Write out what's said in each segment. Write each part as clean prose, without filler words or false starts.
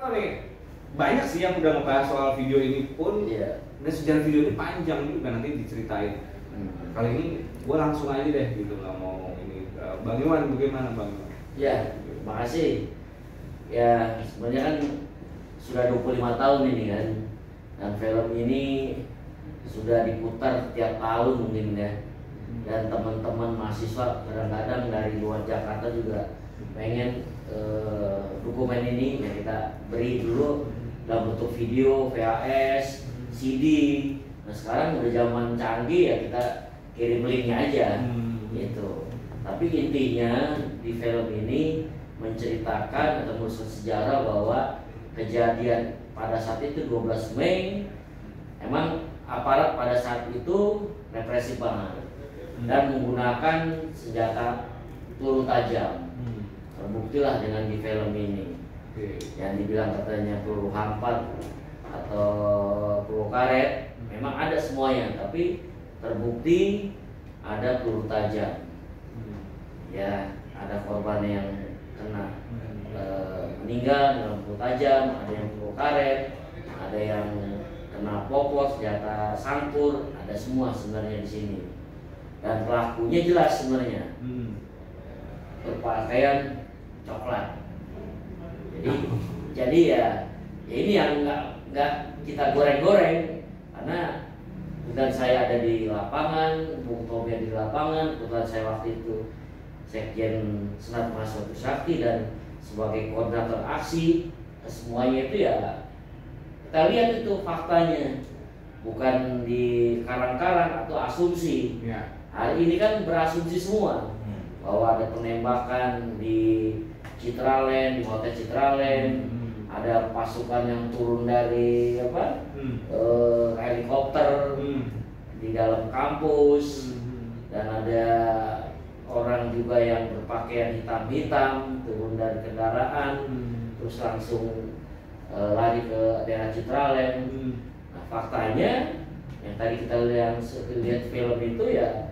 tahu nih, banyak sih yang udah ngebahas soal video ini pun. Iya. Dan sejarah video ini panjang juga nanti diceritain. Kali ini gue langsung aja deh gitu, nggak mau ini. Bang Iwan, bagaimana Bang? Ya, makasih. Ya, sebenarnya kan sudah 25 tahun ini kan. Dan film ini sudah diputar tiap tahun mungkin ya. Dan teman-teman mahasiswa kadang-kadang dari luar Jakarta juga pengen dokumen ini ya kita beri dulu dalam bentuk video, VHS, CD. Nah sekarang udah zaman canggih ya kita kirim linknya aja gitu. Tapi intinya di film ini menceritakan atau menuliskan sejarah bahwa kejadian pada saat itu 12 Mei emang aparat pada saat itu represif banget dan menggunakan senjata peluru tajam. Terbuktilah dengan di film ini. Yang dibilang katanya peluru hampa atau peluru karet, memang ada semuanya, tapi terbukti ada peluru tajam. Ya, ada korban yang kena meninggal dengan peluru tajam, ada yang peluru karet, ada yang kena popok, senjata sangkur, ada semua sebenarnya di sini. Dan pelakunya jelas sebenarnya, berpakaian coklat. Jadi ya ini yang nggak kita goreng-goreng karena dan saya ada di lapangan, Bung Tommy ada di lapangan, kebetulan saya waktu itu Sekjen Senat Mahasiswa Trisakti dan sebagai koordinator aksi, semuanya itu ya kita lihat itu faktanya, bukan di karang-karang atau asumsi. Hari ini kan berasumsi semua bahwa ada penembakan di Citraland, di Hotel Citraland, ada pasukan yang turun dari helikopter di dalam kampus, dan ada orang juga yang berpakaian hitam-hitam turun dari kendaraan, terus langsung lari ke daerah Citraland. Nah faktanya yang tadi kita lihat film itu ya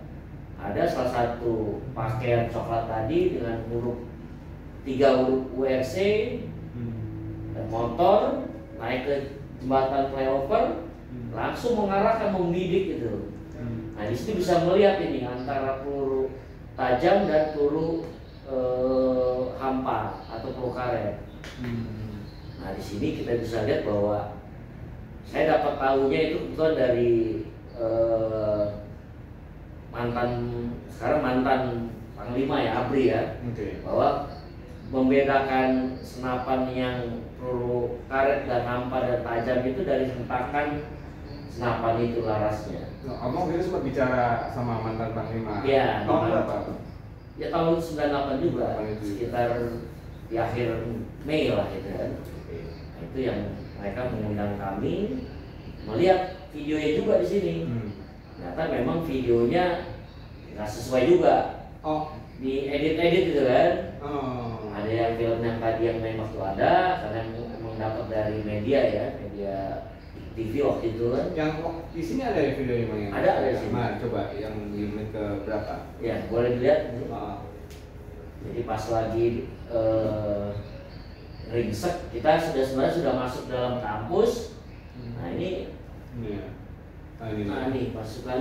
ada salah satu pakaian coklat tadi dengan huruf 3 huruf URC dan motor naik ke jembatan flyover langsung mengarahkan membidik itu. Nah di sini bisa melihat ini antara peluru tajam dan peluru hampa atau peluru karet. Nah di sini kita bisa lihat bahwa saya dapat tahunya itu kebetulan dari sekarang mantan Panglima ya, ABRI ya, bahwa membedakan senapan yang peluru karet dan hampa dan tajam itu dari hentakan senapan itu larasnya. Omong itu sempat bicara sama mantan Panglima. Iya. Tahun berapa? Ya tahun 98 juga, sekitar di akhir Mei lah gitu kan. Itu yang mereka mengundang kami melihat videonya juga di sini. Ternyata memang videonya nggak sesuai juga. Di edit gitu kan. Ada yang film yang tadi yang memang tuh ada karena memang dapat dari media ya, media TV waktu itu kan. Yang di sini ada ya videonya Bang? Ada di sini. Nah, coba yang di menit ke berapa? Ya boleh dilihat. Jadi pas lagi ringsek kita sebenarnya sudah masuk dalam kampus. Nah ini. Nah ini pasukan.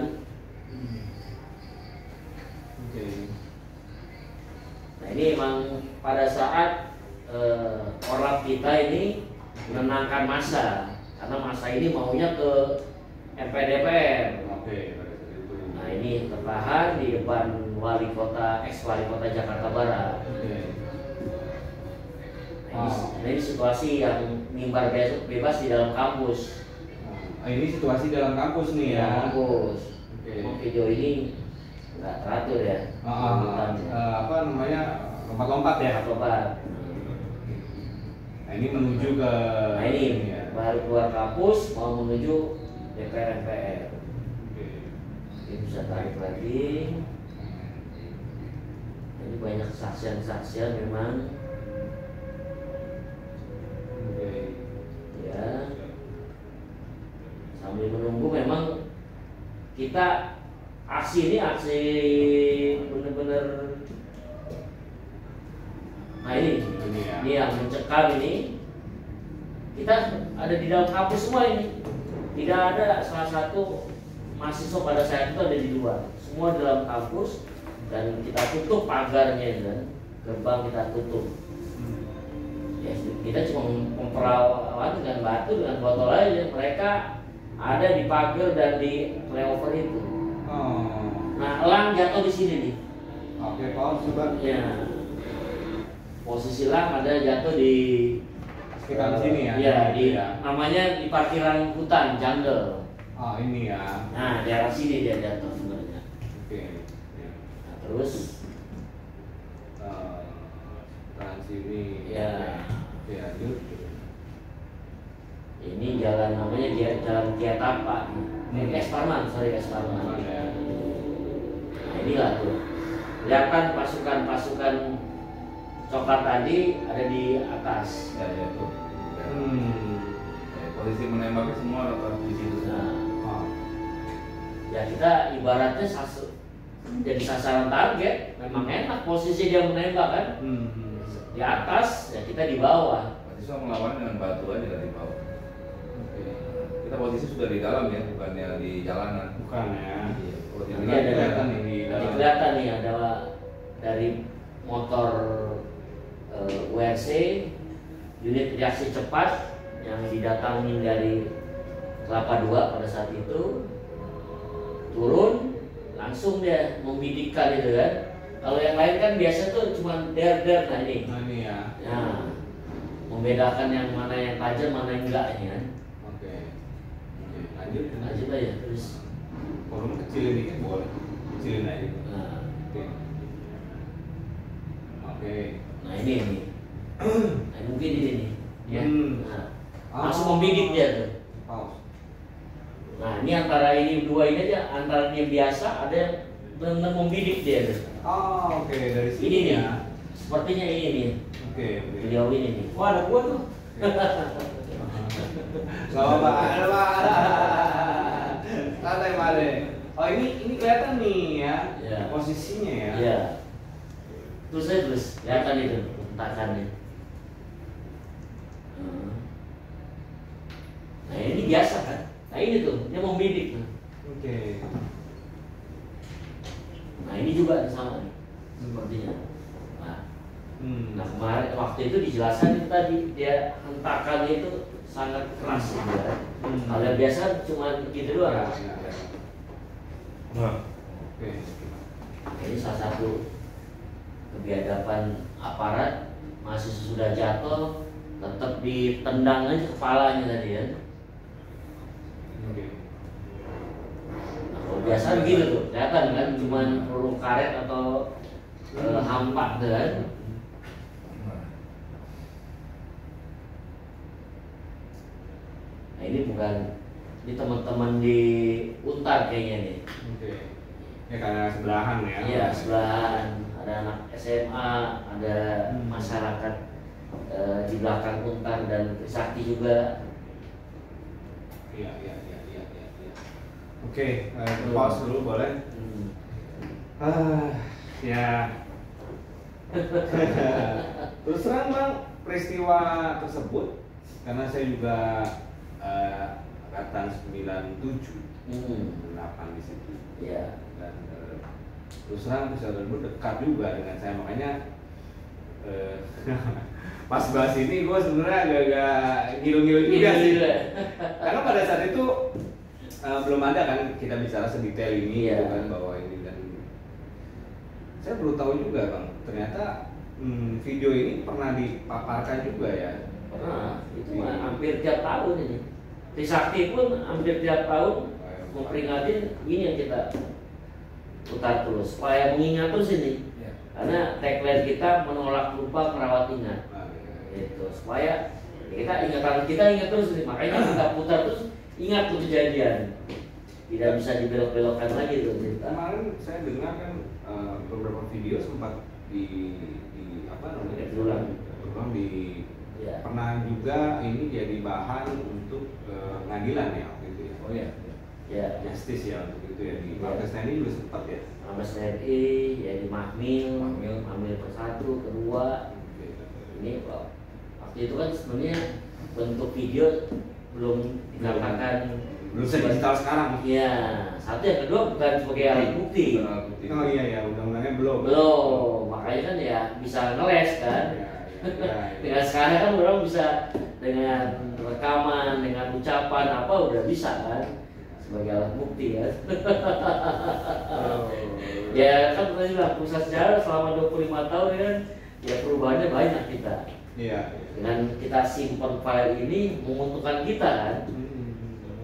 Nah ini emang pada saat korlap kita ini menenangkan massa, karena massa ini maunya ke MPDPR. Nah ini tertahan di depan wali kota, ex wali kota Jakarta Barat. Nah ini situasi yang mimbar bebas di dalam kampus. Ini situasi dalam kampus nih ya. Kampus. Video ini nggak teratur ya. Apa namanya, lompat-lompat ya? Lompat. Nah ini menuju ke. Nah ini ya. Baru keluar kampus mau menuju DPR MPR. Ini bisa tarik lagi. Ini banyak kesaksian-kesaksian memang. Ya. Sambil menunggu memang kita aksi ini aksi bener-bener. Nah ini yang mencekam ini kita ada di dalam kampus semua ini. Tidak ada salah satu mahasiswa pada saat itu ada di luar. Semua dalam kampus dan kita tutup pagarnya kan. Gerbang kita tutup. Ya, kita cuma memperawat dengan batu dengan botol aja. Mereka ada di pagar dan di flyover itu. Oh. Nah, elang jatuh di sini nih. Oke, Pak, coba. Ya. Posisi elang ada jatuh di Sekitar sini ya? Iya, Ya. namanya di parkiran hutan, jungle. Oh, ini ya. Nah, di arah sini dia jatuh sebenarnya. Oke. Ya. Nah, terus Tahan sini. ya Oke, lanjut. ini jalan namanya jalan Kiatapa. Es Parman, Es Parman. Ya. Nah, inilah tuh. Kelihatan pasukan-pasukan coklat tadi ada di atas. Ya, ya tuh. Ya. Ya, posisi menembaknya semua rata di situ. Nah, Oh. ya kita ibaratnya jadi sasaran target. Memang enak posisi dia menembak kan. Di atas, ya kita di bawah. Mahasiswa melawan dengan batu aja dari bawah. Oke. Kita posisi sudah di dalam ya, bukannya di jalanan. Bukan ya. Iya. Oh, Ini jadi ada kelihatan nih di Ini dalam. kelihatan nih ada dari motor WRC unit reaksi cepat yang didatangin dari Kelapa Dua pada saat itu turun langsung dia membidikkan itu kan. Kalau yang lain kan biasa tuh cuma der nah ini. Nah, ini ya. Nah, membedakan yang mana yang tajam mana yang enggak ini kan. Oke. Oke, lanjut. Lanjut aja terus. Volume kecilin dikit boleh. Kecilin aja. Nah, Oke. Oke. nah ini. Nah, mungkin ini nih. Ya. Nah, langsung Oh. membidik dia tuh. Pause. Nah, ini antara ini dua ini aja, antara ini yang biasa ada yang benar membidik dia tuh. Oh, oke, dari sini Ini nih, ya. sepertinya ini nih, Oke, oke. beliau ini nih. Wah, ada gua tuh. Gak apa-apa, ada Pak. Santai, Pak Ade. Oh, ini kelihatan nih ya, Ya. posisinya ya. Iya. Terus aja terus, kelihatan itu hentakannya. Nah ini biasa kan? Nah ini tuh, dia membidik tuh. Oke. Nah ini juga sama nih, sepertinya. Nah kemarin waktu itu dijelaskan itu tadi dia hentakannya itu sangat keras gitu kan. Kalau yang biasa cuma gitu doang. Ya, ya. Nah, Oke. Ini salah satu kebiadaban aparat, mahasiswa sudah jatuh tetap ditendang aja kepalanya tadi ya. Oke. Nah, kalau biasa begitu tuh, kelihatan kan cuman peluru karet atau hampak tuh kan. Nah ini bukan, ini teman-teman di Untar kayaknya nih. Oke. Ya karena sebelahan ya. Iya sebelahan, ada anak SMA, ada masyarakat di belakang Untar dan Trisakti juga. Iya. Oke, pause dulu boleh? Ya. Terus terang Bang, peristiwa tersebut karena saya juga angkatan 97, 8 di situ. Iya. Dan terus terang peristiwa tersebut dekat juga dengan saya, makanya pas bahas ini gue sebenarnya agak-agak ngilu-ngilu juga sih. Karena pada saat itu belum ada kan kita bicara sedetail ini gitu kan, bahwa ini, dan saya perlu tahu juga Bang, ternyata video ini pernah dipaparkan juga ya. Pernah, itu mah hampir tiap tahun ini. Trisakti pun hampir tiap tahun memperingatin ini yang kita putar terus supaya mengingat terus ini. Karena tagline kita menolak lupa merawat ingat. Itu supaya kita ingat terus nih, makanya kita putar terus ingat tuh kejadian, tidak bisa dibelok-belokkan lagi tuh cerita. Kemarin saya dengar kan beberapa video sempat di apa namanya berulang di Ya. pernah juga ini jadi bahan untuk pengadilan ya waktu itu ya. oh ya. Ya. Justice ya untuk itu ya, di Ya. Mabes TNI juga sempat ya. Mabes TNI, ya di Mahmil persatu, kedua. Ini waktu itu kan sebenarnya bentuk video belum dikatakan belum digital sekarang. Iya, satu yang kedua bukan sebagai alat bukti. Oh iya ya, undang-undangnya belum. Belum, makanya kan ya bisa ngeles kan. Ya. Dengan sekarang kan orang bisa dengan rekaman, dengan ucapan apa udah bisa kan sebagai alat bukti kan. Ya kan tadi bilang pusat sejarah selama 25 tahun kan ya perubahannya banyak kita. Iya. Dengan kita simpan file ini menguntungkan kita kan.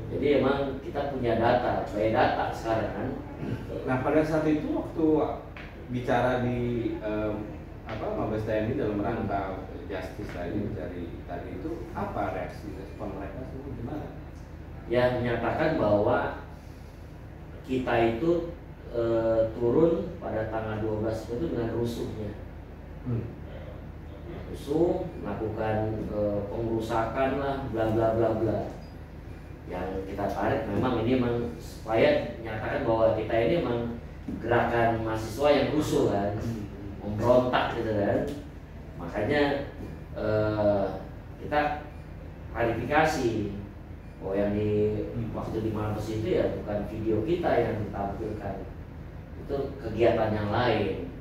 Jadi emang kita punya data, kayak data sekarang kan. Nah pada saat itu waktu bicara di Mabes TNI dalam rangka justice tadi tadi itu apa reaksi respon mereka semua gimana? Ya menyatakan bahwa kita itu turun pada tanggal 12 itu dengan rusuhnya. Rusuh, melakukan pengerusakan lah, bla bla bla bla. Yang kita tarik memang ini memang supaya menyatakan bahwa kita ini memang gerakan mahasiswa yang rusuh kan, memberontak gitu kan. Makanya kita klarifikasi bahwa yang di waktu di Mabes itu ya bukan video kita yang ditampilkan, itu kegiatan yang lain.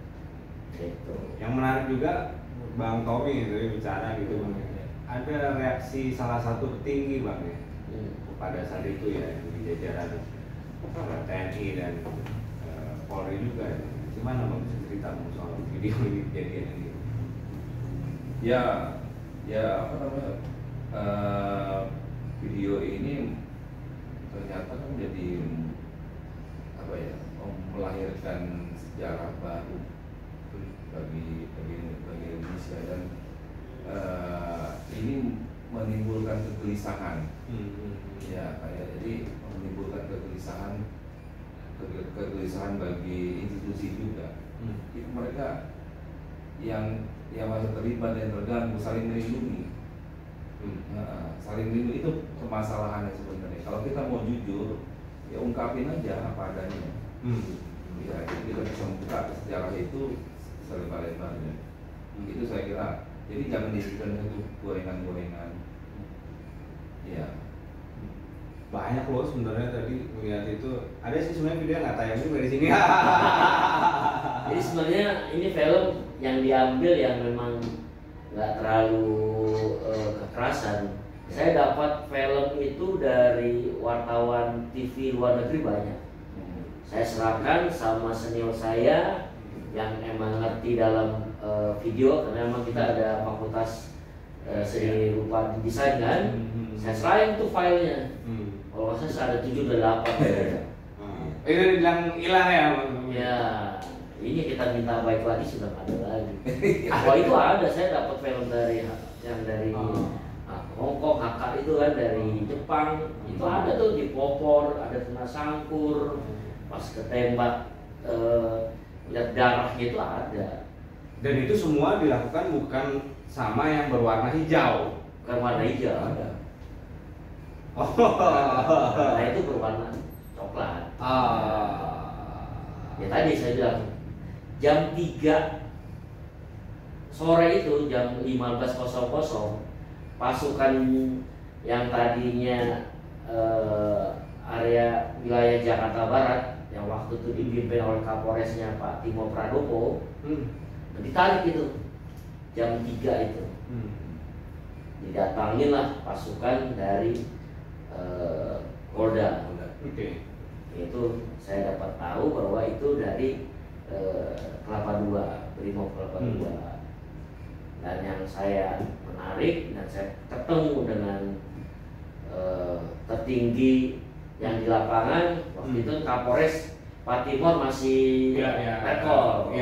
Gitu. Yang menarik juga Bang Tommy dari bicara gitu Bang. Ada reaksi salah satu petinggi Bang ya. Pada saat itu ya di jajaran TNI dan Polri juga. Gimana Bang bisa cerita soal video ini kejadian ini? Ya apa namanya, video ini ternyata kan jadi apa ya, melahirkan sejarah baru bagi Indonesia dan ini menimbulkan kegelisahan. Ya kayak jadi menimbulkan kegelisahan bagi institusi juga. Itu mereka yang masih terlibat dan terganggu saling melindungi. Saling melindungi itu permasalahannya sebenarnya. Kalau kita mau jujur, ya ungkapin aja apa adanya. Ya jadi kita bisa membuka sejarah itu selebar-lebarnya. Itu saya kira. Jadi jangan dijadikan itu gorengan-gorengan. Ya. Banyak loh sebenarnya tadi melihat itu. Ada sih sebenarnya video nggak tayang juga di sini. Jadi sebenarnya ini film yang diambil yang memang nggak terlalu kekerasan. Saya dapat film itu dari wartawan TV luar negeri banyak. Saya serahkan sama senior saya yang emang ngerti dalam video, karena memang kita ada fakultas seni rupa desain kan. Saya serahin tuh filenya. Kalau nggak salah ada 7 dan 8. Itu bilang hilang ya? Ya, ini kita minta baik lagi sudah nggak ada lagi. Wah itu ada, saya dapat film dari Hongkong, HK itu kan dari Jepang. Itu ada tuh di popor, ada kena sangkur, pas ketembak, lihat darahnya itu ada. Dan itu semua dilakukan bukan sama yang berwarna hijau. Bukan warna hijau ada. Nah itu berwarna coklat. Ya tadi saya bilang jam 3 sore itu jam 15.00 pasukan yang tadinya area wilayah Jakarta Barat yang waktu itu dipimpin oleh Kapolresnya Pak Timo Pradopo ditarik itu jam 3 itu. Didatangin lah pasukan dari Polda. Oke. Itu saya dapat tahu bahwa itu dari Kelapa II, Brimob Kelapa II. Dan yang saya menarik dan saya ketemu dengan tertinggi yang di lapangan waktu itu Kapolres Pak Timur masih rekor.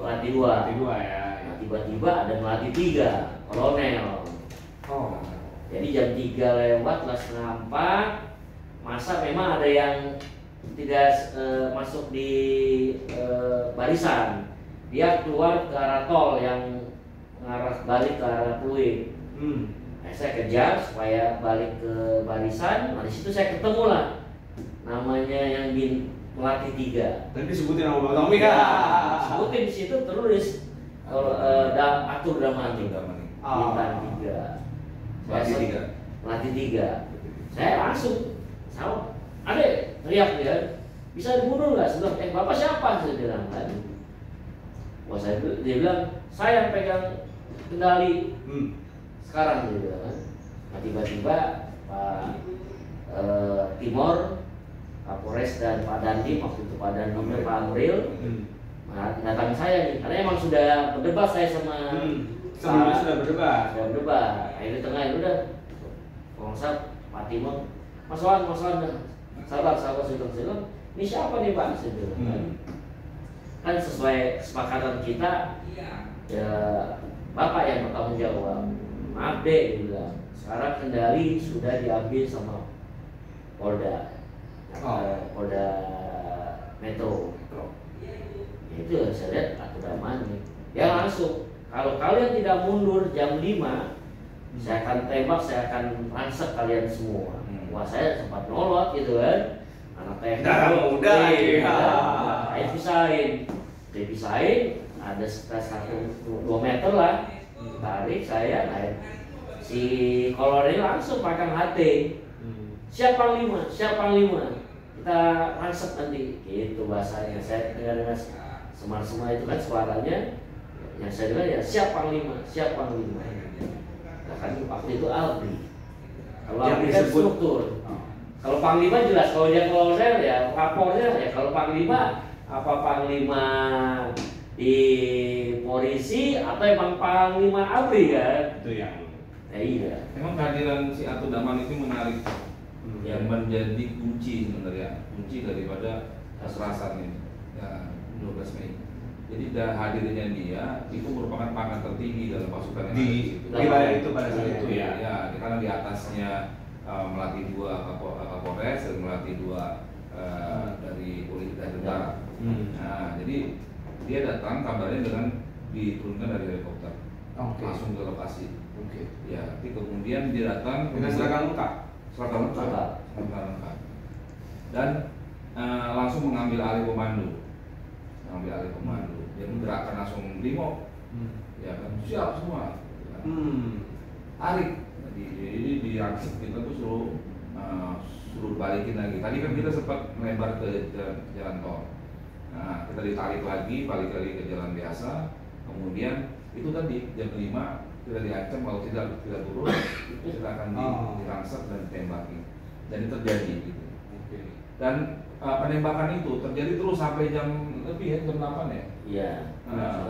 Melatih 2 ya. Nah, tiba-tiba ada melatih 3 kolonel. Jadi jam 3 lewat lah setengah 4. Masa memang ada yang tidak masuk di barisan. Dia keluar ke arah tol yang mengarah balik ke arah Pluit. Nah, saya kejar supaya balik ke barisan. Nah, di situ saya ketemu lah namanya yang melatih 3. Dan disebutin nama Bang Tommy ya. Sebutin di situ terus kalau Atur Damani bintang 3. Melatih tiga. Saya langsung, adek teriak dia, bisa dibunuh nggak? Saya bilang, bapak siapa? Saya bilang kan. Wah dia bilang, saya yang pegang kendali sekarang, dia bilang kan. Nah tiba-tiba Pak Timor, Kapolres dan Pak Dandim, waktu itu Pak Dandimnya Pak Amril, datang saya nih, karena emang sudah berdebat saya sama sebelumnya sudah berdebat. Akhirnya di tengah udah, kalau Pak Timor, Mas Wan, sabar saya bilang, ini siapa nih Pak? Saya bilang kan sesuai kesepakatan kita, ya Bapak yang bertanggung jawab. Maaf deh, dia bilang, sekarang kendali sudah diambil sama Polda Metro. Itu saya lihat aku Daman nih. Dia langsung, kalau kalian tidak mundur jam 5, saya akan tembak, saya akan rangsek kalian semua. Wah saya sempat nolot gitu kan. Anak teknik muda dipisahin, ada sekitar 1-2 meter lah. Tarik saya naik. Si kolonel langsung pasang HT. Siap panglima. Kita rangsek nanti. Gitu bahasanya. Saya dengar dengan semar-semar itu kan suaranya. Yang saya dengar ya siap panglima. Nah, kan waktu itu Albi. Kalau Albi kan struktur. Kalau panglima jelas, kalau dia kolonel ya rapornya ya. Kalau panglima apa panglima di polisi atau emang panglima ABRI kan? Itu yang iya. Emang kehadiran si Atu Daman itu menarik, yang menjadi kunci sebenarnya, kunci daripada keserasan ini. Ya, 12 Mei. Jadi hadirnya dia itu merupakan pangkat tertinggi dalam pasukan yang di wilayah itu pada saat itu ya. Ya, karena di atasnya melatih 2 Kapolres dan melatih 2 dari polisi dan tentara. Nah, jadi dia datang kabarnya dengan diturunkan dari helikopter, langsung ke lokasi. Ya, tapi kemudian dia datang dengan seragam lengkap, dan langsung mengambil alih komando. Dia menggerakkan langsung limo, ya kan siap semua. Tarik, jadi diangsek kita tuh suruh balikin lagi. Tadi kan kita sempat melebar ke jalan tol. Nah, kita ditarik lagi, balik lagi ke jalan biasa. Kemudian itu tadi jam 5 kita diancam kalau tidak turun kita akan dirangsek dan ditembaki. Dan itu terjadi gitu. Dan penembakan itu terjadi terus sampai jam 8 ya. Iya.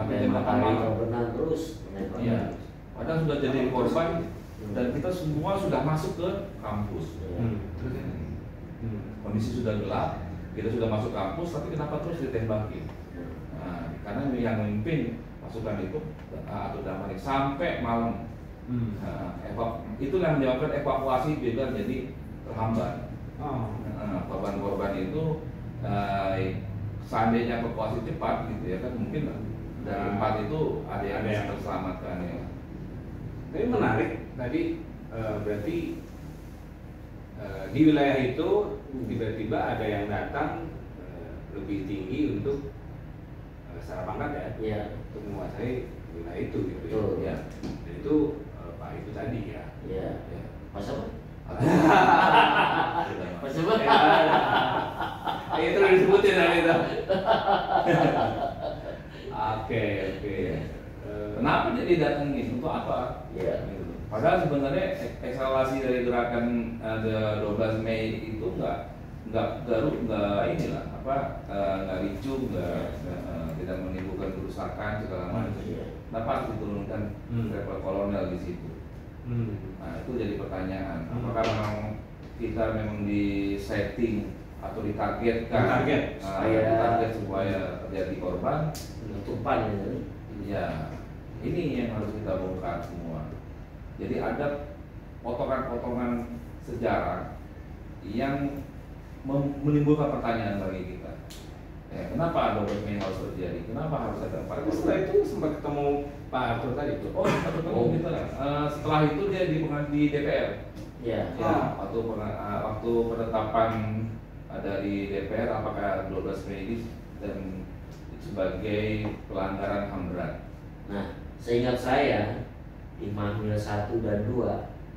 Sampai jam 8 malam. Benar terus. Iya. Padahal sudah jadi korban dan kita semua sudah masuk ke kampus. Kondisi sudah gelap, kita sudah masuk kampus, tapi kenapa terus ditembaki? Nah, karena yang memimpin pasukan itu atau Daman sampai malam. Itu yang menyebabkan evakuasi juga jadi terhambat. Korban-korban itu seandainya evakuasi cepat gitu ya kan mungkin dari 4 itu ada yang bisa terselamatkan ya. Tapi menarik tadi berarti di wilayah itu tiba-tiba ada yang datang lebih tinggi untuk secara pangkat ya, untuk menguasai wilayah itu gitu ya. Dan itu Pak itu tadi ya. Iya. Mas apa? Mas apa? Ya, itu udah disebutin tadi itu. Oke. Kenapa dia datengin? Untuk apa? Iya. Padahal sebenarnya ekskalasi dari gerakan 12 Mei itu nggak inilah nggak ricu, tidak menimbulkan kerusakan segala macam. Kenapa harus diturunkan level kolonel di situ? Nah itu jadi pertanyaan. Apakah memang kita memang di setting atau ditargetkan supaya terjadi korban penutupan itu? Ya, ini yang harus kita bongkar semua. Jadi ada potongan-potongan sejarah yang menimbulkan pertanyaan bagi kita. Kenapa 12 Mei harus terjadi? Kenapa harus ada 4 korban? Setelah itu sempat ketemu Pak Arthur tadi itu. Ketemu kita. Setelah itu dia di DPR. Iya. Waktu penetapan dari DPR apakah 12 Mei ini dan sebagai pelanggaran HAM berat. Nah, seingat saya di Mahmil 1 dan 2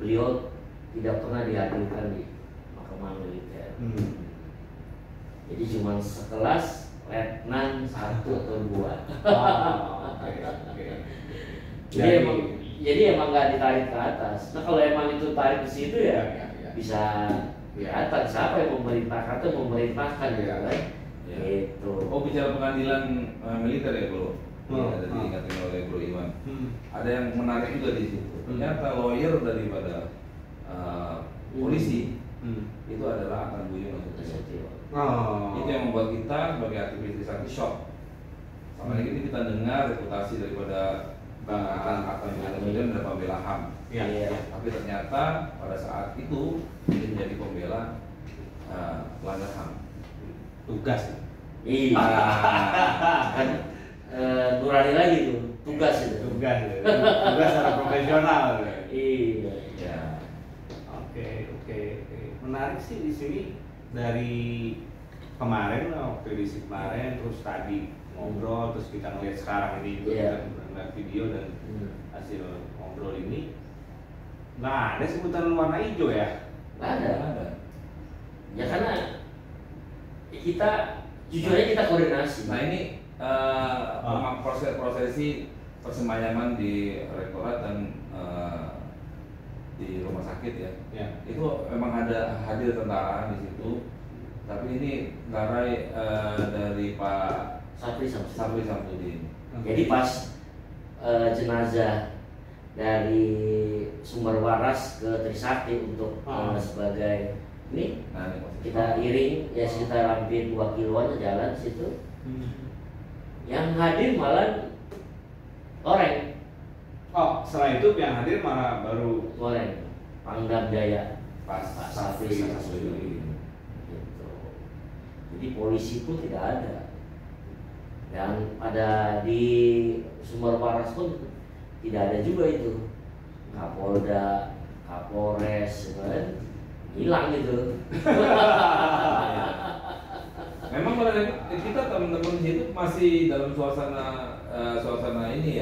beliau tidak pernah dihadirkan di Mahkamah Militer. Jadi cuma sekelas letnan 1 atau 2. Jadi emang nggak ditarik ke atas. Nah kalau emang itu tarik ke situ ya bisa kelihatan siapa yang memerintahkan atau memerintahkan gitu kan. Gitu. Oh, bicara pengadilan militer ya bro. Ada diingatkan oleh Bro Iwan. Ada yang menarik juga di situ. Ternyata lawyer daripada polisi itu adalah Akan Buyung Nasution. Itu yang membuat kita sebagai aktivis Trisakti shock. Sama ini kita dengar reputasi daripada Bang Akan Buyung Nasution dan pembela HAM. Tapi ternyata pada saat itu dia menjadi pembela pelanggar HAM. Tugas. Iya. Kan nurani lagi tuh tugas itu. Tugas secara profesional. Iya. Oke. Menarik sih di sini dari kemarin waktu edisi kemarin terus tadi ngobrol terus kita ngeliat sekarang ini juga kita ngeliat video dan hasil ngobrol ini nggak ada sebutan warna hijau ya? Nggak ada. Ya karena kita jujur aja kita koordinasi. Nah ini prosesi persemayaman di rektorat dan di rumah sakit ya. Itu memang ada hadir tentara di situ. Tapi ini garai dari Pak Sapri Samsudin. Jadi pas jenazah dari Sumber Waras ke Trisakti untuk sebagai ini kita iring ya sekitar hampir 2 kiloan jalan situ. Yang hadir malah Loreng. Oh, setelah itu yang hadir malah baru Loreng, Pangdam Jaya, Pak Sapri Samsudin. Gitu. Jadi polisi pun tidak ada. Dan ada di Sumber Waras pun tidak ada juga itu. Kapolda, Kapolres, kan hilang gitu. Memang pada kita teman-teman di situ masih dalam suasana ini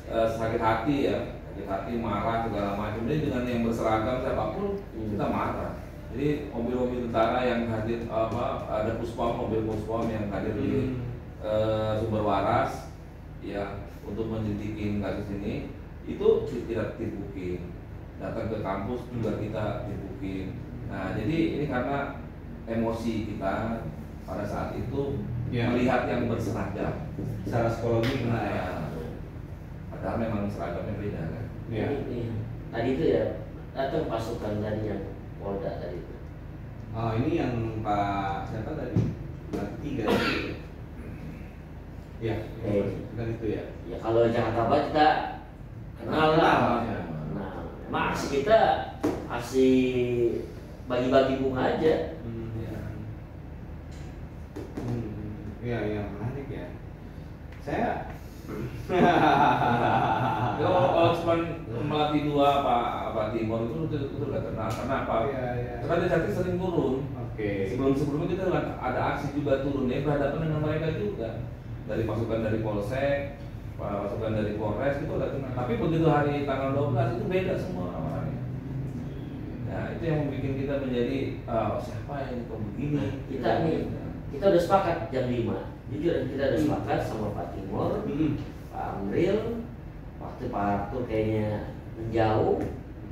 sakit hati ya, sakit hati, marah segala macam. Jadi dengan yang berseragam siapapun kita marah. Jadi mobil-mobil tentara yang hadir ada mobil puspom yang hadir di Sumber Waras ya untuk menyelidikin kasus ini itu tidak dibukin. Datang ke kampus juga kita dibukin. Nah jadi ini karena emosi kita pada saat itu melihat yang berseragam secara psikologi kena ya. Padahal memang seragamnya beda kan. Tadi itu ya datang pasukan dari yang Polda tadi itu. Oh ini yang Pak siapa tadi? Tiga tadi. Ya, bukan itu ya. Ya kalau Jakarta Barat kita kenal lah. Nah, emang aksi kita aksi bagi-bagi bunga aja. Iya, menarik ya. Saya kalau cuma melatih 2 Pak Timur itu udah kenal. Kenapa? Karena Trisakti sering turun. Sebelumnya kita ada aksi juga turun ya berhadapan dengan mereka juga. Dari pasukan dari Polsek, pasukan dari Polres itu udah kenal. Tapi begitu hari tanggal 12 itu beda semua orang-orangnya. Nah itu yang membuat kita menjadi siapa yang kok begini? Kita udah sepakat jam 5. Jujur kita udah sepakat sama Pak Timur, Pak Amril, waktu Pak Arthur kayaknya menjauh.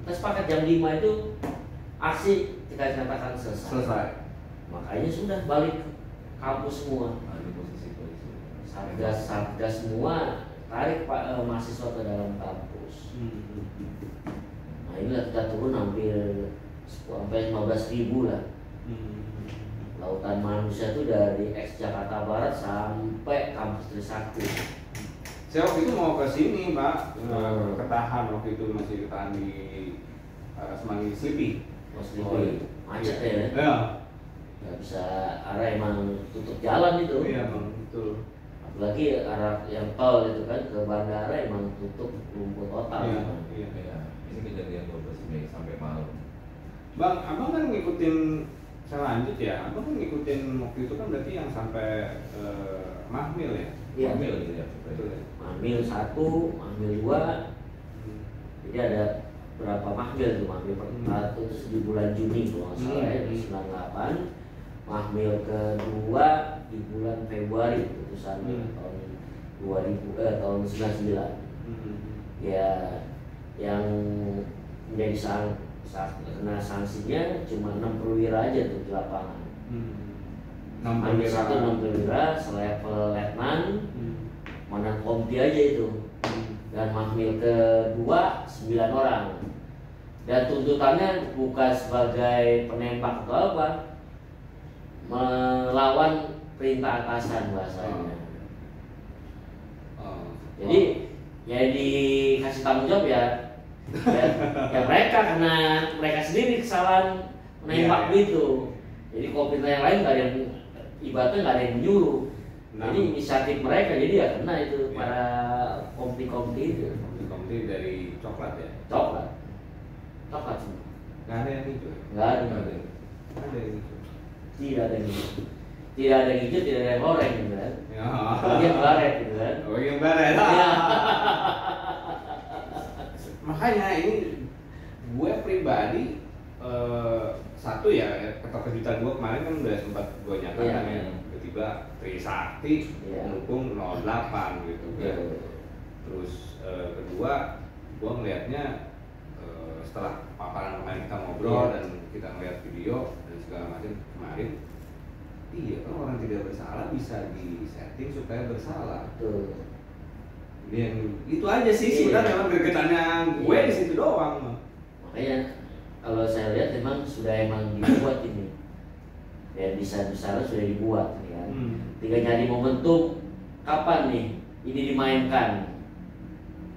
Kita sepakat jam 5 itu aksi kita nyatakan selesai. Makanya sudah balik ke kampus semua. Satgas semua tarik mahasiswa ke dalam kampus. Nah inilah kita turun hampir sampai 15.000 lah. Lautan manusia itu dari ex Jakarta Barat sampai kampus Trisakti. Saya waktu itu mau ke sini, Pak. Ketahan waktu itu masih ketahan di Semanggi Slipi. Macet ya. Nggak bisa arah emang tutup jalan itu. Iya, Bang, betul. Apalagi arah yang tol itu kan ke bandara emang tutup lumpuh total. Iya. Ini kejadian 12 Mei sampai malam. Bang, abang kan ngikutin, saya lanjut ya. Abang kan ngikutin waktu itu kan berarti yang sampai Mahmil ya? Iya. Mahmil gitu ya. Betul ya. Mahmil 1, Mahmil 2. Jadi ada berapa mahmil tuh, mahmil pertama itu di bulan Juni kalau nggak salah ya, 98. Mahmil kedua di bulan Februari putusan tahun tahun 99. Ya yang menjadi kena sanksinya cuma 6 perwira aja tuh di lapangan. 6 perwira selevel letnan, komandan kompi aja itu. Dan mahmil kedua 9 orang. Dan tuntutannya bukan sebagai penembak atau apa, melawan perintah atasan bahasanya. Jadi ya dikasih tanggung jawab ya mereka, karena mereka sendiri kesalahan menembak gitu. Jadi kompi yang lain nggak ada yang, ibaratnya nggak ada yang menyuruh. Jadi inisiatif mereka, jadi ya kena itu para kompi-kompi itu. Kompi dari coklat ya? Coklat semua. Nggak ada yang hijau? Nggak ada. Ada yang hijau? Tidak ada yang hijau. Tidak ada yang hijau, tidak ada yang oranye gitu kan? Bagian baret gitu kan? Bagian baret. Makanya ini gue pribadi satu ya, keterkejutan gue kemarin kan udah sempat gue nyatakan ya, tiba-tiba Trisakti mendukung 08 gitu kan. Terus kedua gue melihatnya setelah paparan kemarin kita ngobrol dan kita melihat video dan segala macam kemarin, iya kan orang tidak bersalah bisa disetting supaya bersalah. Yang itu aja sih sebenarnya memang gregetannya gue di situ doang. Makanya kalau saya lihat memang sudah dibuat ini. Ya bisa sudah dibuat ya. Tinggal nyari momentum kapan nih ini dimainkan.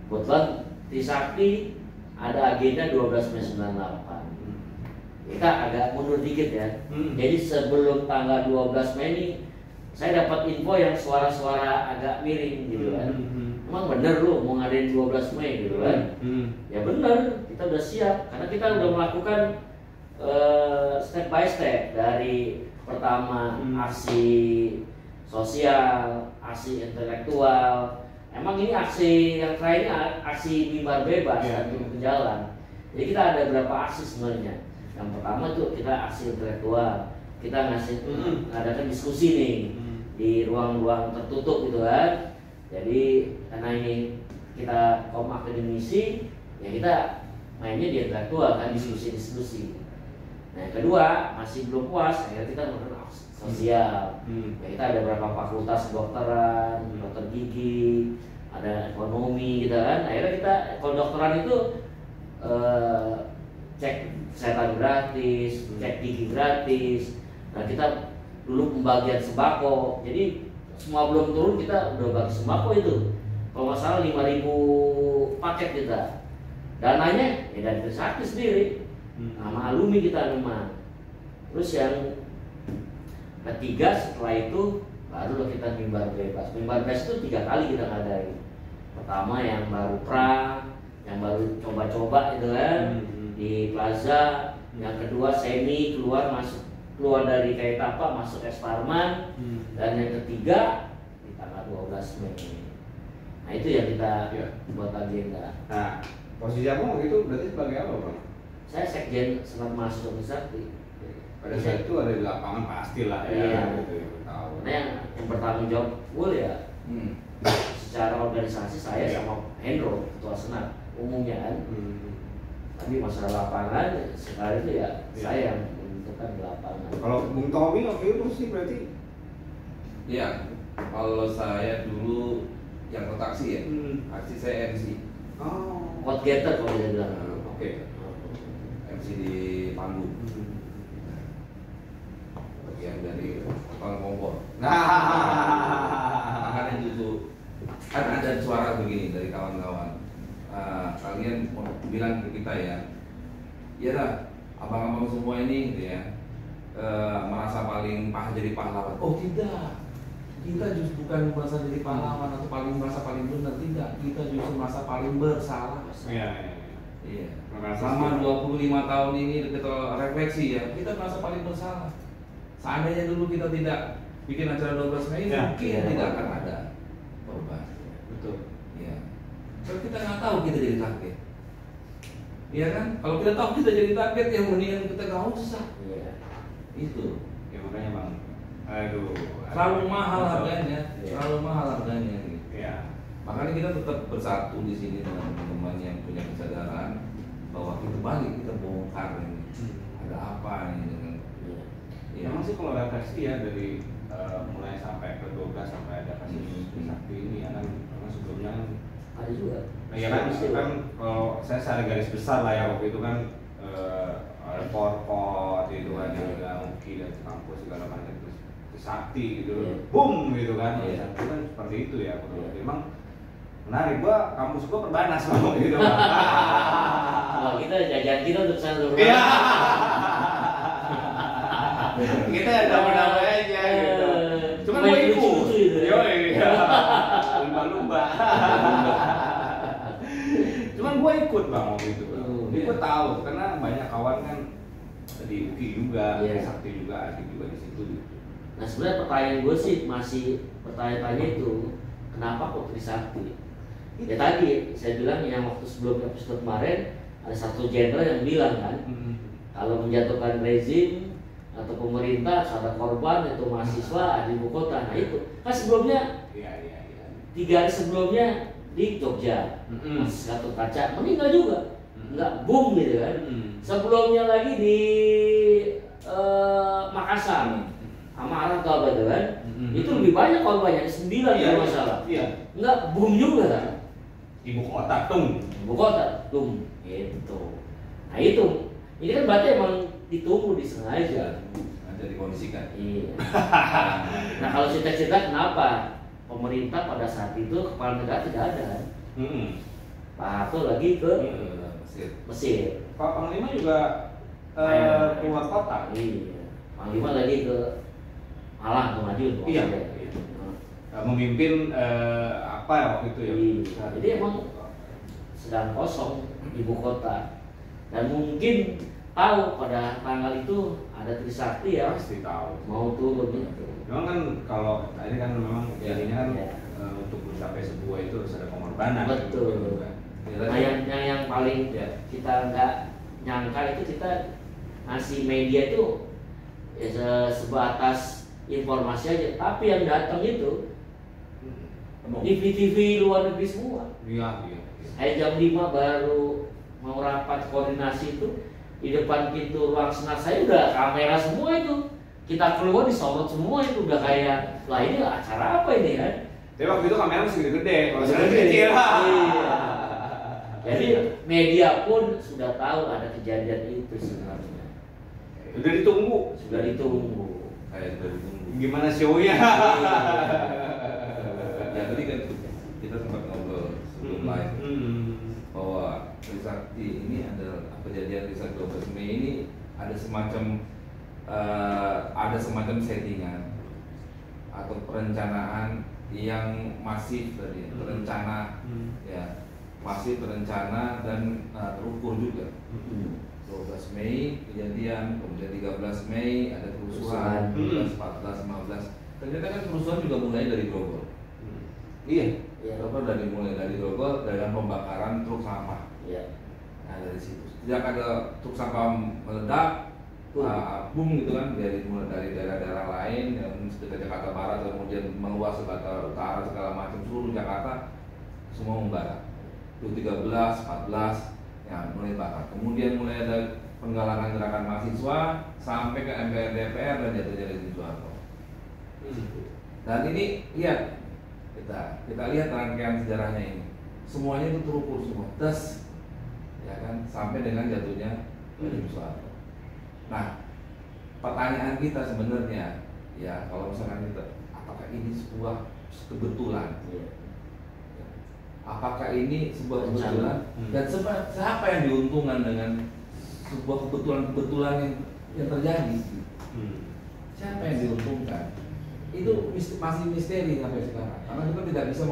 Kebetulan Trisakti ada agenda 12 Mei 98. Kita agak mundur dikit ya. Jadi sebelum tanggal 12 Mei ini saya dapat info yang suara-suara agak miring gitu kan. Emang bener lu mau ngadain 12 Mei gitu kan? Ya bener, kita udah siap karena kita udah melakukan step by step dari pertama aksi sosial, aksi intelektual. Emang ini aksi yang terakhirnya aksi mimbar bebas dan turun ke jalan. Jadi kita ada beberapa aksi sebenarnya. Yang pertama tuh kita aksi intelektual, kita ngadakan diskusi nih di ruang-ruang tertutup gitu kan. Jadi karena ini kita kaum akademisi, ya kita mainnya di intelektual kan, diskusi. Nah yang kedua masih belum puas, akhirnya kita melakukan sosial. Ya, kita ada beberapa fakultas kedokteran, dokter gigi, ada ekonomi gitu kan. Akhirnya kita kalau dokteran itu cek kesehatan gratis, cek gigi gratis. Nah kita dulu pembagian sembako, jadi semua belum turun kita udah bagi sembako itu. Kalau nggak salah 5.000 paket kita. Dananya ya dari Trisakti sendiri, sama alumni kita memang. Terus yang ketiga setelah itu baru kita mimbar bebas. Mimbar bebas itu 3 kali kita ngadain. Pertama yang baru yang baru coba-coba itu kan di Plaza. Yang kedua semi keluar dari Kaitapa masuk Esparman. Dan yang ketiga di tanggal 12 Mei. Nah itu yang kita buat agenda. Nah posisi abang waktu itu berarti sebagai apa bang? Saya sekjen Senat Mahasiswa Trisakti. Pada saat itu ada di lapangan pastilah ya. Gitu, tahu. Nah yang bertanggung jawab full ya. Secara organisasi saya sama Hendro ketua Senat umumnya kan. Tapi masalah lapangan sekarang itu ya saya yang menentukan di lapangan. Kalau Bung Tommy waktu itu sih berarti? Ya, kalau saya dulu yang aksi ya, aksi saya MC. Hot getter kalau dia bilang. Oke. MC di panggung. Bagian dari tukang kompor. Makanya itu kan ada suara begini dari kawan-kawan. Kalian bilang ke kita ya dah abang-abang semua ini gitu ya merasa paling jadi pahlawan. Oh tidak, kita justru bukan merasa jadi pahlawan atau merasa paling benar, tidak, kita justru merasa paling bersalah. Iya. Selama 25 tahun ini kita refleksi ya, kita merasa paling bersalah. Seandainya dulu kita tidak bikin acara 12 Mei mungkin tidak akan ada korban. Betul. Iya. Kalau kita nggak tahu kita jadi target. Iya kan? Kalau kita tahu kita jadi target, yang mendingan kita nggak usah. Iya. Itu. Ya makanya bang, aduh. Terlalu mahal harganya, Iya. terlalu mahal harganya. Gitu. Iya. Makanya kita tetap bersatu di sini dengan teman-teman yang punya kesadaran bahwa kita balik, kita bongkar ini. Ada apa ini dengan Iya. ya. Memang sih kalau refleksi ya dari mulai sampai ke 12 sampai ada kasus Trisakti ini ya kan, memang sebelumnya kan Ada juga. ya kan, kan kalau saya secara garis besar lah ya waktu itu kan report itu kan yang udah UKI dan kampus segala macam terus Trisakti gitu, boom gitu kan, Iya. itu kan seperti itu ya. Memang menarik, gua kampus gua perbanas loh gitu kan. Kalau kita jajan kita untuk sana dulu. Iya. Kita damai-damai aja gitu. Cuma gue ikut. Yoi. Lumba-lumba. Cuman gue ikut bang waktu itu. Jadi gue tahu karena banyak kawan kan di UKI juga, di Sakti juga, Adik juga di situ. Nah sebenarnya pertanyaan gue sih masih pertanyaan itu kenapa kok Trisakti? Ya tadi saya bilang yang waktu sebelum episode kemarin ada satu jenderal yang bilang kan kalau menjatuhkan rezim atau pemerintah ada korban itu mahasiswa di ibu kota. Nah itu kan sebelumnya 3 hari sebelumnya di Jogja Mas Gatot Kaca meninggal juga, nggak boom gitu kan. Sebelumnya lagi di Makassar sama Arab Taubat itu kan, itu lebih banyak korbannya 9 kalau masalah. Nggak boom juga kan. Ibu kota Ibu kota tung gitu. Nah itu ini kan berarti emang ditunggu disengaja. Ada dikondisikan. Iya. Nah kalau cerita-cerita kenapa pemerintah pada saat itu kepala negara tidak ada. Pak Harto lagi ke Mesir. Pak Panglima juga keluar kota. Iya. Panglima lagi ke Malang ke Madiun. Iya. Memimpin apa ya waktu itu ya? Iya. Jadi emang sedang kosong ibu kota dan mungkin tahu pada tanggal itu ada Trisakti ya. Pasti tahu. Mau turun gitu. Memang kan kalau ini kan memang jadinya kan untuk mencapai sebuah itu harus ada pengorbanan. Betul. Gitu, kan. Nah yang paling kita nggak nyangka itu kita ngasih media itu ya sebatas informasi aja, tapi yang datang itu TV luar negeri semua. Iya. Kayak jam 5 baru mau rapat koordinasi itu di depan pintu ruang senat saya udah kamera semua itu. Kita keluar disorot semua itu udah kayak lah ini acara apa ini kan? Tapi waktu itu kamera masih gede-gede, kalau Masih sekarang gede. kecil. Iya. Jadi media pun sudah tahu ada kejadian itu sebenarnya. Udah ditunggu. Sudah ditunggu. Kayak sudah ditunggu. Gimana show-nya? Ya tadi kan kita sempat ngobrol sebelum live bahwa Trisakti ini adalah kejadian Trisakti 12 Mei ini ada semacam settingan atau perencanaan yang masif tadi, terencana ya, masih terencana dan terukur juga. 12 Mei kejadian, kemudian 13 Mei ada kerusuhan, 13, 14, 15. Ternyata kan kerusuhan juga mulai dari Grogol. Iya. Mulai dari Grogol dengan pembakaran truk sampah. Iya. Nah dari situ, sejak ada truk sampah meledak, boom gitu kan mulai dari daerah-daerah lain yang sekitar Jakarta Barat kemudian meluas ke Jakarta Utara segala macam seluruh Jakarta semua membara. 13, 14 ya mulai bakar. Kemudian mulai ada penggalangan gerakan mahasiswa sampai ke MPR DPR dan jatuhnya Rezim Soeharto. Dan ini lihat kita lihat rangkaian sejarahnya ini. Semuanya itu terukur semua. Tes ya kan sampai dengan jatuhnya Rezim Soeharto. Nah, pertanyaan kita sebenarnya ya kalau misalkan kita apakah ini sebuah kebetulan? Apakah ini sebuah kebetulan dan siapa yang diuntungkan dengan sebuah kebetulan yang terjadi? Siapa yang diuntungkan? Itu masih misteri sampai sekarang karena kita tidak bisa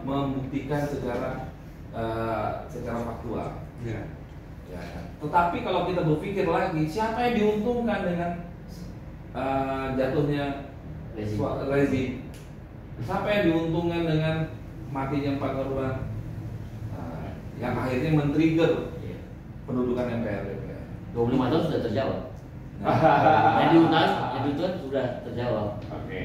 membuktikan secara faktual. Ya, kan? Tetapi kalau kita berpikir lagi, siapa yang diuntungkan dengan jatuhnya rezim? Siapa yang diuntungkan dengan matinya Pak korban yang akhirnya men-trigger pendudukan MPR DPR. 25 tahun sudah terjawab. Yang diuntungkan sudah terjawab.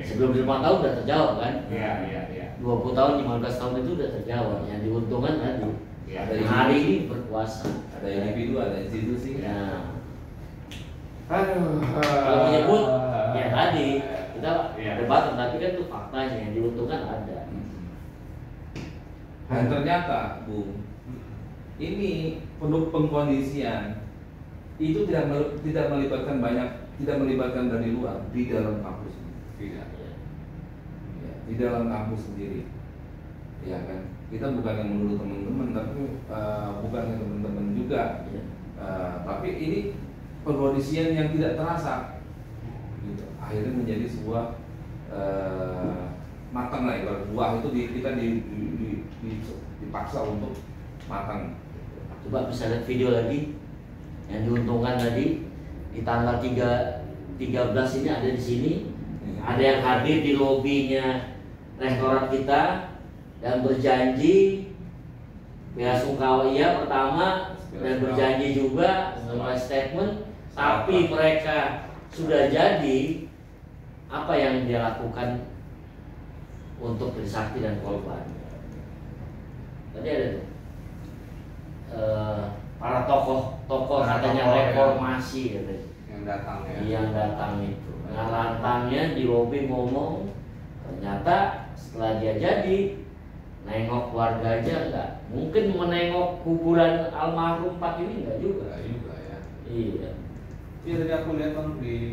Sebelum 5 tahun sudah terjawab kan? Iya. 20 tahun, 15 tahun itu sudah terjawab. Yang diuntungkan tadi. Ada Hari ini berkuasa. Ada individu, ada institusi. Ya. Kalau menyebut ya tadi kita debat, tapi kan itu faktanya yang diuntungkan ada. Dan ternyata, Bung, ini pengkondisian itu tidak melibatkan dari luar di dalam kampus. Tidak. Ya, di dalam kampus sendiri, ya kan. Kita bukan yang menuduh teman-teman, tapi bukan yang teman-teman juga. Ya. Tapi ini pengkondisian yang tidak terasa, gitu. Akhirnya menjadi sebuah matang lah, ibarat buah itu kita dipaksa untuk matang. Coba bisa lihat video lagi yang diuntungkan tadi di tanggal 13 ini ada di sini. Ada yang hadir di lobinya restoran kita dan berjanji bela sungkawa pertama dan berjanji juga membuat statement, tapi mereka sudah jadi apa yang dia lakukan untuk Trisakti dan korban. Tadi ada tuh para tokoh katanya reformasi katanya. Yang datang itu. Nah, lantangnya di lobi ngomong, ternyata setelah dia jadi nengok keluarga aja enggak. Mungkin menengok kuburan almarhum Pak ini enggak juga. Enggak juga ya. Iya. Iya tadi aku lihat kan di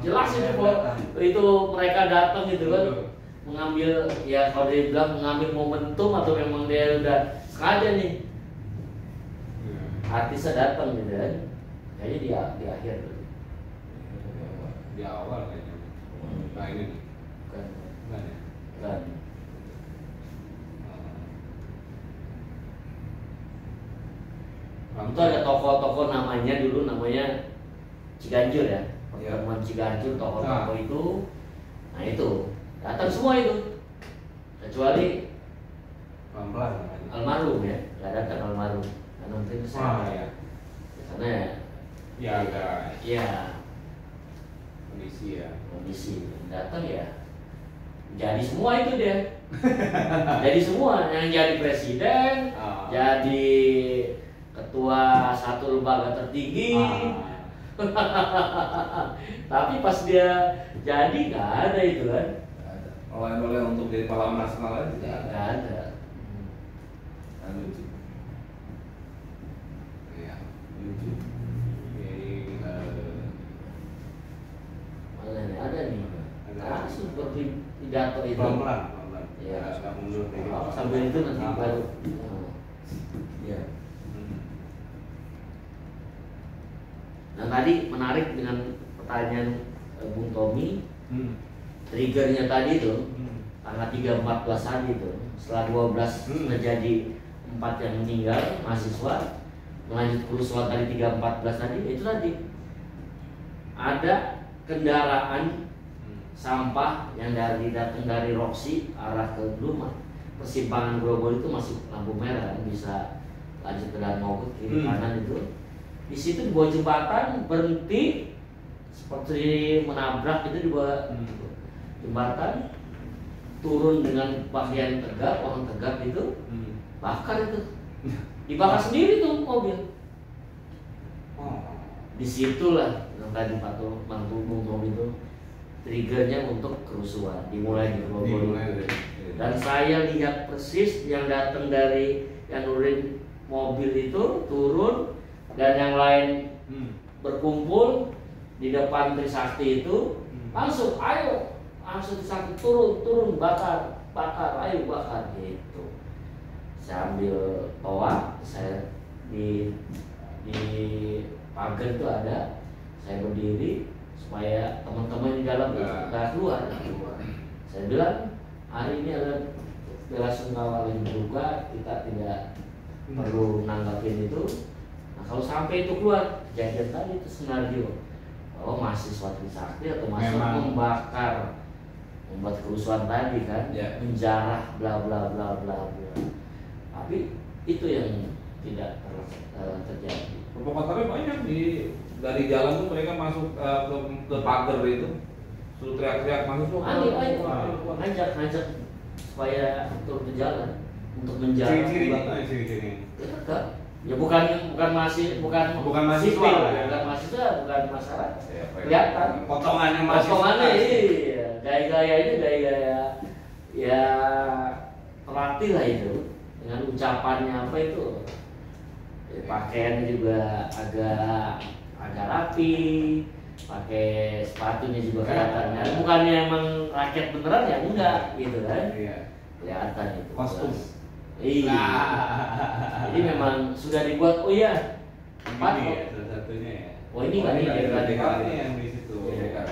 jelas itu mereka datang gitu kan. Mengambil ya kalau dia bilang mengambil momentum atau memang dia udah sengaja nih. Artisnya datang gitu kan. Kayaknya di akhir tuh. Di awal kayaknya. Nah ini nih. Kan. Bukan ya? Kan. Itu ada tokoh-tokoh namanya dulu namanya Ciganjur ya. Pertemuan Ciganjur tokoh-tokoh itu. Nah itu datang semua itu. Kecuali pelan-pelan almarhum ya, nggak datang almarhum. Karena mungkin saya ya. Karena Ya agak ya kondisi datang ya jadi semua itu dia. Jadi semua yang jadi presiden, jadi ketua satu lembaga tertinggi. Tapi pas dia jadi nggak ada itu kan. Oleh-oleh untuk jadi pahlawan nasional aja Nggak ada. Lucu. ya. Lucu. Mana nih ada nih. Ada. Seperti pidato itu. Pelan-pelan. Ya. Nggak mundur nih. Sambil itu nanti baru. Ya. Nah tadi menarik dengan pertanyaan Bung Tommy. Triggernya tadi itu tanggal 3-14 hari itu setelah 12 terjadi 4 yang meninggal mahasiswa, melanjut kerusuhan tadi 3-14 tadi itu tadi ada kendaraan sampah yang datang dari Roxy arah ke Bluman, persimpangan Grogol itu masih lampu merah bisa lanjut ke Danau kiri kanan itu. Di situ di bawah jembatan berhenti seperti menabrak itu di bawah jembatan, turun dengan pakaian tegap, orang tegap itu bakar itu, dibakar sendiri tuh mobil. Disitulah yang tadi Pak Bung Tom itu triggernya untuk kerusuhan dimulai di Grogol. Dan saya lihat persis yang datang dari yang nurin mobil itu turun dan yang lain berkumpul di depan Trisakti itu langsung ayo langsung Trisakti turun bakar ayo bakar gitu. Saya ambil toa, saya di pagar itu ada, saya berdiri supaya teman-teman di dalam nggak keluar. Saya bilang hari ini ada bela sungkawa juga, kita tidak perlu nanggapin itu. Nah kalau sampai itu keluar kejadian tadi itu skenario, mahasiswa Trisakti atau mahasiswa membakar, membuat kerusuhan tadi kan, menjarah bla bla bla bla bla. Tapi itu yang tidak terjadi. Provokatornya banyak dari jalan tuh mereka masuk ke pagar itu, suruh teriak-teriak masuk tuh. Ngajak supaya turun ke jalan untuk menjaga. Ciri-ciri. Ya bukan mahasiswa, bukan mahasiswa, bukan masyarakat. Kelihatan. Potongannya mahasiswa. Potongannya iya. Gaya-gayanya gaya ya terlatih lah itu. Dengan ucapannya apa itu. Ya, pakaiannya juga agak rapi, pakai sepatunya juga kelihatan. Bukannya emang rakyat beneran ya enggak gitu kan. Iya. Kelihatan itu. Kostum. Iya. Jadi memang sudah dibuat. Oh iya. Empat Ini ya, salah satunya ya. Oh ini kan ini dekat yang di situ. Dekat.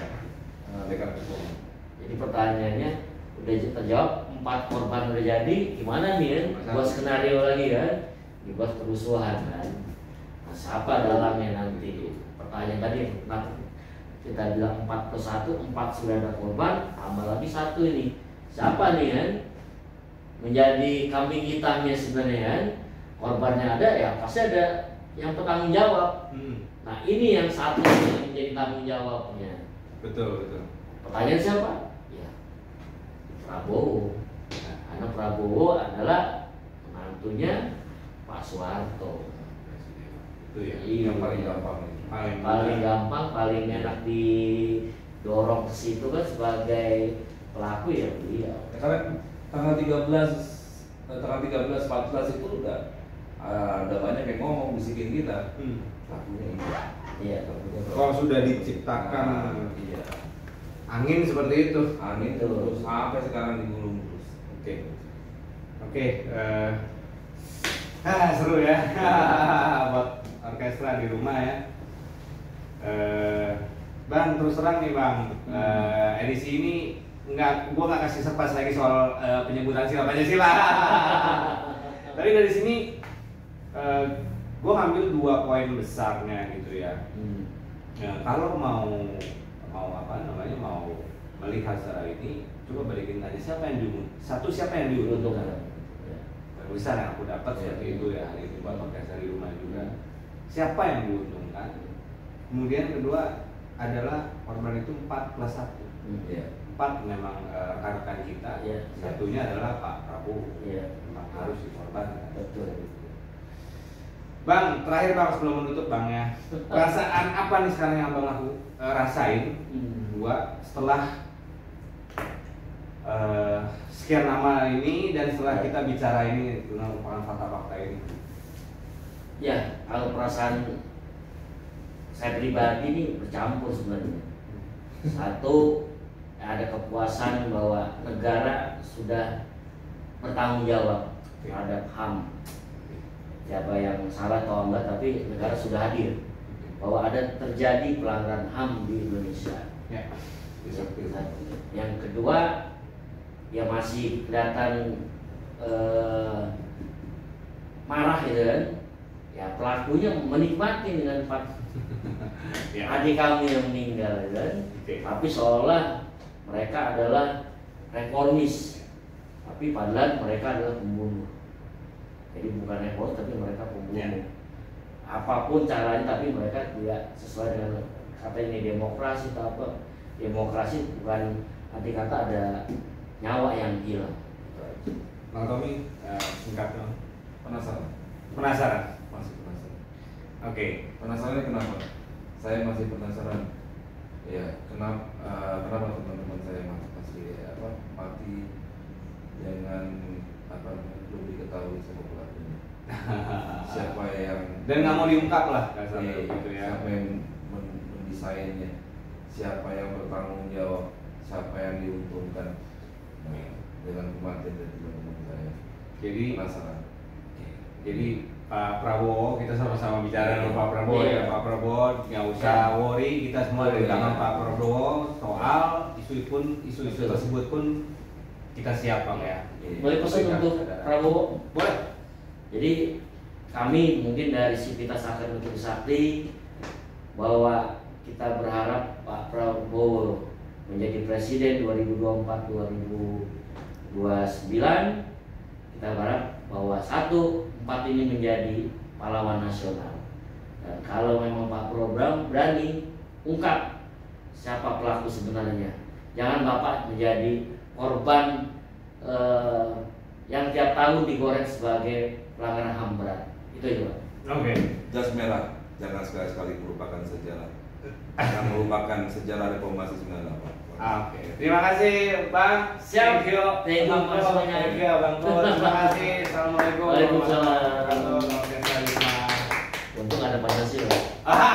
Jadi pertanyaannya udah terjawab, 4 korban udah jadi, gimana nih kan? Buat skenario lagi kan? Dibuat kerusuhan kan? Nah, siapa dalamnya nanti? Pertanyaan tadi kenapa kita bilang 4 plus 1, 4 sudah ada korban, tambah lagi 1 ini. Siapa nih kan? Menjadi kambing hitamnya sebenarnya kan? Korbannya ada ya pasti ada yang bertanggung jawab. Nah ini yang satu yang menjadi tanggung jawabnya. Betul. Pertanyaan siapa? Ya Prabowo. Karena Prabowo adalah menantunya Pak Soeharto. Itu ya. Yang paling gampang. Paling gampang, paling enak didorong ke situ kan sebagai pelaku ya beliau. Karena tanggal 13, 14 itu udah ada banyak yang ngomong bisikin kita. Lakunya ini. Iya. Kalau sudah diciptakan iya. angin seperti itu. Angin terus sampai sekarang digulung terus. Oke. Seru ya. Buat orkestra di rumah ya. Bang, terus terang nih Bang, edisi ini gua nggak kasih surprise lagi soal penyebutan sila Pancasila. Tapi dari sini gua ngambil 2 poin besarnya gitu ya. Ya, kalau mau melihat secara ini, coba balikin aja siapa yang diuntungkan. Besar yang aku dapat seperti itu ya, hari ini buat orkestra di rumah juga. Siapa yang diuntungkan? Kemudian kedua adalah korban itu 4 plus 1. 4 memang rekan-rekan kita. Satunya adalah Pak Prabowo. Memang harus dikorbankan. Betul. Bang, terakhir Bang sebelum menutup Bang ya. Perasaan apa nih sekarang yang Bang aku rasain? Setelah sekian lama ini dan setelah kita bicara ini tentang fakta-fakta ini. Ya, kalau perasaan saya pribadi ini bercampur sebenarnya. Satu, ada kepuasan bahwa negara sudah bertanggung jawab terhadap HAM. Siapa yang salah atau enggak, tapi negara sudah hadir bahwa ada terjadi pelanggaran HAM di Indonesia. Yang kedua, ya masih kelihatan marah gitu kan. Ya pelakunya menikmati dengan adik kami yang meninggal kan. Tapi seolah mereka adalah reformis, tapi padahal mereka adalah pembunuh. Jadi bukan reformis tapi mereka pembunuh. Apapun caranya tapi mereka tidak sesuai dengan kata ini demokrasi atau apa. Demokrasi bukan arti kata ada nyawa yang hilang. Bang Tommy, singkat dong. Penasaran? Masih penasaran. Oke. Penasarannya kenapa? Saya masih penasaran. Ya, kenapa teman-teman saya mati dengan belum diketahui sama pelakunya. Siapa yang dan nggak mau diungkap lah gitu ya. Siapa yang mendesainnya? Siapa yang bertanggung jawab? Siapa yang diuntungkan dengan kematian dari teman-teman saya? Jadi penasaran. Jadi Pak Prabowo, kita sama-sama bicara dengan Pak Prabowo ya. Pak Prabowo nggak usah worry, kita semua dari tangan Pak Prabowo soal isu tersebut pun kita siap Bang ya. Boleh pesan untuk Prabowo? Boleh. Jadi kami mungkin dari Sivitas Akademi Trisakti bahwa kita berharap Pak Prabowo menjadi presiden 2024-2029. Kita berharap bahwa 4 ini menjadi pahlawan nasional. Dan kalau memang Pak Program berani ungkap siapa pelaku sebenarnya, jangan Bapak menjadi korban yang tiap tahun digoreng sebagai pelanggaran HAM berat. Itu aja Pak. Oke. Jas merah jangan sekali-sekali merupakan sejarah. Akan merupakan sejarah reformasi 98. Oke, terima kasih Bang. Siap. Thank you. Thank you, Mas semuanya. Thank you Bang Nur. Terima kasih. Assalamualaikum. Waalaikumsalam. warahmatullahi wabarakatuh. Untung ada Pancasila. Ah,